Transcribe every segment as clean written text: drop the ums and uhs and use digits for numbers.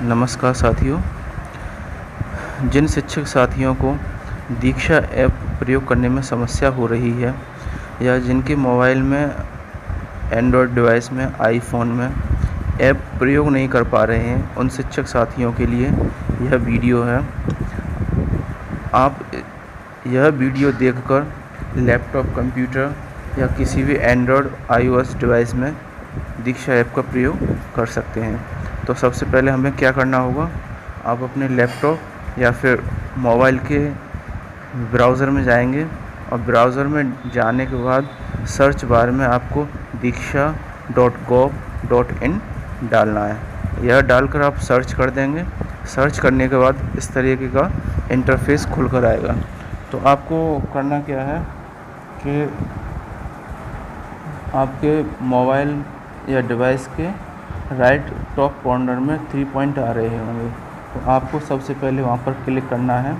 नमस्कार साथियों। जिन शिक्षक साथियों को दीक्षा ऐप प्रयोग करने में समस्या हो रही है या जिनके मोबाइल में एंड्रॉयड डिवाइस में आईफोन में ऐप प्रयोग नहीं कर पा रहे हैं, उन शिक्षक साथियों के लिए यह वीडियो है। आप यह वीडियो देखकर लैपटॉप, कंप्यूटर या किसी भी एंड्रॉयड आईओएस डिवाइस में दीक्षा ऐप का प्रयोग कर सकते हैं। तो सबसे पहले हमें क्या करना होगा, आप अपने लैपटॉप या फिर मोबाइल के ब्राउज़र में जाएंगे और ब्राउज़र में जाने के बाद सर्च बार में आपको diksha.gov.in डालना है। यह डालकर आप सर्च कर देंगे। सर्च करने के बाद इस तरीके का इंटरफेस खुलकर आएगा। तो आपको करना क्या है कि आपके मोबाइल या डिवाइस के राइट टॉप कॉर्नर में 3 पॉइंट आ रहे होंगे, तो आपको सबसे पहले वहाँ पर क्लिक करना है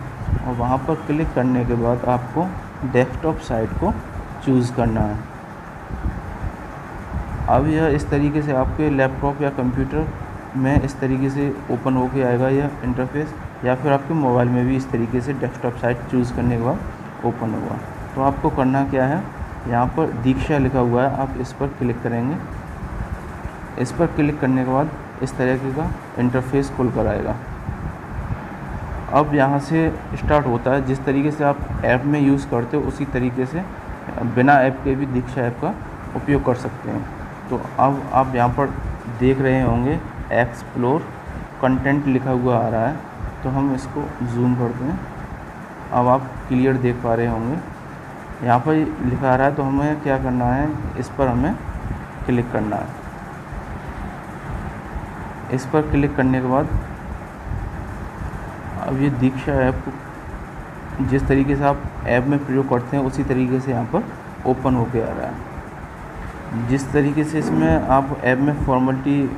और वहाँ पर क्लिक करने के बाद आपको डेस्कटॉप साइट को चूज़ करना है। अब यह इस तरीके से आपके लैपटॉप या कंप्यूटर में इस तरीके से ओपन होके आएगा यह इंटरफेस, या फिर आपके मोबाइल में भी इस तरीके से डेस्कटॉप साइट चूज़ करने के बाद ओपन होगा। तो आपको करना क्या है, यहाँ पर दीक्षा लिखा हुआ है, आप इस पर क्लिक करेंगे। इस पर क्लिक करने के बाद इस तरीके का इंटरफेस खुल कर आएगा। अब यहाँ से स्टार्ट होता है, जिस तरीके से आप ऐप में यूज़ करते हो उसी तरीके से बिना ऐप के भी दीक्षा ऐप का उपयोग कर सकते हैं। तो अब आप यहाँ पर देख रहे होंगे एक्सप्लोर कंटेंट लिखा हुआ आ रहा है, तो हम इसको जूम करते हैं। अब आप क्लियर देख पा रहे होंगे, यहाँ पर लिखा आ रहा है। तो हमें क्या करना है, इस पर हमें क्लिक करना है। इस पर क्लिक करने के बाद अब ये दीक्षा ऐप जिस तरीके से आप ऐप में प्रयोग करते हैं उसी तरीके से यहाँ पर ओपन होके आ रहा है। जिस तरीके से इसमें आप ऐप में फॉर्मेलिटी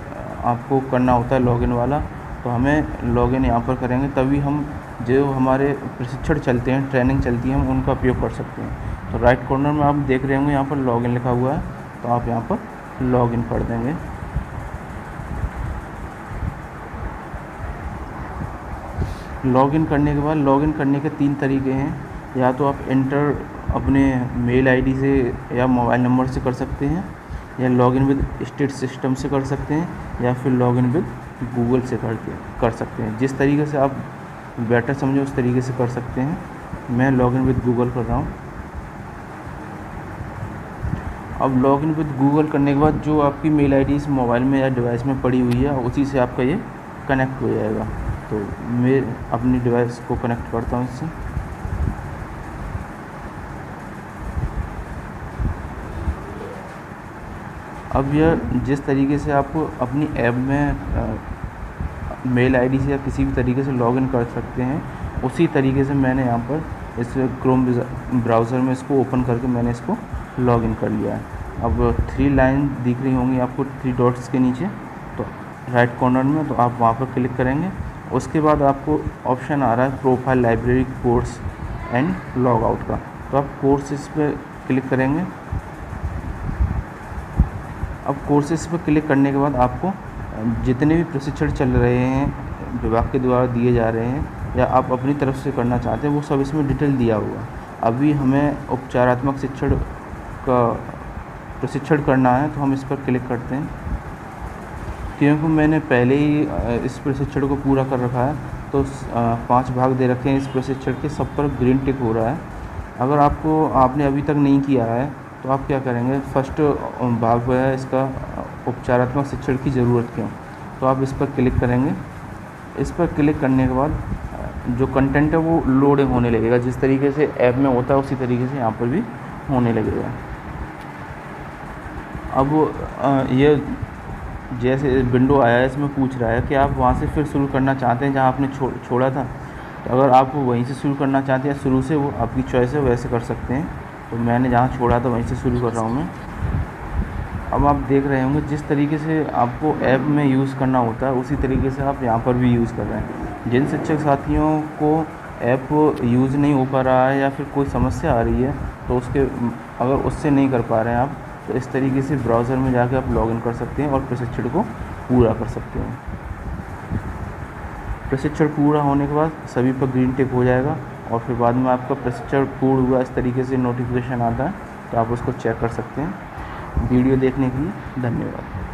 आपको करना होता है लॉगिन वाला, तो हमें लॉगिन यहाँ पर करेंगे, तभी हम जो हमारे प्रशिक्षण चलते हैं, ट्रेनिंग चलती है, हम उनका उपयोग कर सकते हैं। तो राइट कॉर्नर में आप देख रहे होंगे यहाँ पर लॉगिन लिखा हुआ है, तो आप यहाँ पर लॉगिन कर देंगे। लॉगिन करने के बाद लॉगिन करने के 3 तरीके हैं। या तो आप एंटर अपने मेल आईडी से या मोबाइल नंबर से कर सकते हैं, या लॉगिन विद स्टेट सिस्टम से कर सकते हैं, या फिर लॉगिन विद गूगल से कर सकते हैं। जिस तरीके से आप बेटर समझो उस तरीके से कर सकते हैं। मैं लॉगिन विद गूगल कर रहा हूँ। अब लॉगिन विद गूगल करने के बाद जो आपकी मेल आईडी इस मोबाइल में या डिवाइस में पड़ी हुई है उसी से आपका ये कनेक्ट हो जाएगा। तो मैं अपनी डिवाइस को कनेक्ट करता हूँ इससे। अब यह जिस तरीके से आप अपनी ऐप में मेल आईडी से या किसी भी तरीके से लॉगिन कर सकते हैं, उसी तरीके से मैंने यहाँ पर इस क्रोम ब्राउज़र में इसको ओपन करके मैंने इसको लॉगिन कर लिया है। अब 3 लाइन दिख रही होंगी आपको 3 डॉट्स के नीचे, तो राइट कॉर्नर में, तो आप वहाँ पर क्लिक करेंगे। उसके बाद आपको ऑप्शन आ रहा है profile, library, course and log out का, तो आप कोर्सेज पे क्लिक करेंगे। अब कोर्सेज पे क्लिक करने के बाद आपको जितने भी प्रशिक्षण चल रहे हैं विभाग के द्वारा दिए जा रहे हैं या आप अपनी तरफ से करना चाहते हैं, वो सब इसमें डिटेल दिया हुआ। अभी हमें उपचारात्मक शिक्षण का प्रशिक्षण करना है, तो हम इस पर क्लिक करते हैं। क्योंकि मैंने पहले ही इस प्रशिक्षण को पूरा कर रखा है, तो 5 भाग दे रखे हैं इस प्रशिक्षण के, सब पर ग्रीन टिक हो रहा है। अगर आपने अभी तक नहीं किया है तो आप क्या करेंगे, फर्स्ट भाग है इसका उपचारात्मक शिक्षण की ज़रूरत क्यों, तो आप इस पर क्लिक करेंगे। इस पर क्लिक करने के बाद जो कंटेंट है वो लोडिंग होने लगेगा। जिस तरीके से ऐप में होता है उसी तरीके से यहाँ पर भी होने लगेगा। अब ये जैसे विंडो आया है, इसमें पूछ रहा है कि आप वहाँ से फिर शुरू करना चाहते हैं जहाँ आपने छोड़ा था। तो अगर आप वहीं से शुरू करना चाहते हैं शुरू से, वो आपकी चॉइस है, वैसे कर सकते हैं। तो मैंने जहाँ छोड़ा था वहीं से शुरू कर रहा हूँ मैं। अब आप देख रहे होंगे जिस तरीके से आपको ऐप में यूज़ करना होता है उसी तरीके से आप यहाँ पर भी यूज़ कर रहे हैं। जिन शिक्षक साथियों को ऐप यूज़ नहीं हो पा रहा है या फिर कोई समस्या आ रही है, तो अगर उससे नहीं कर पा रहे हैं आप, तो इस तरीके से ब्राउज़र में जाकर आप लॉगिन कर सकते हैं और प्रशिक्षण को पूरा कर सकते हैं। प्रशिक्षण पूरा होने के बाद सभी पर ग्रीन टिक हो जाएगा और फिर बाद में आपका प्रशिक्षण पूर्ण हुआ इस तरीके से नोटिफिकेशन आता है, तो आप उसको चेक कर सकते हैं। वीडियो देखने के लिए धन्यवाद।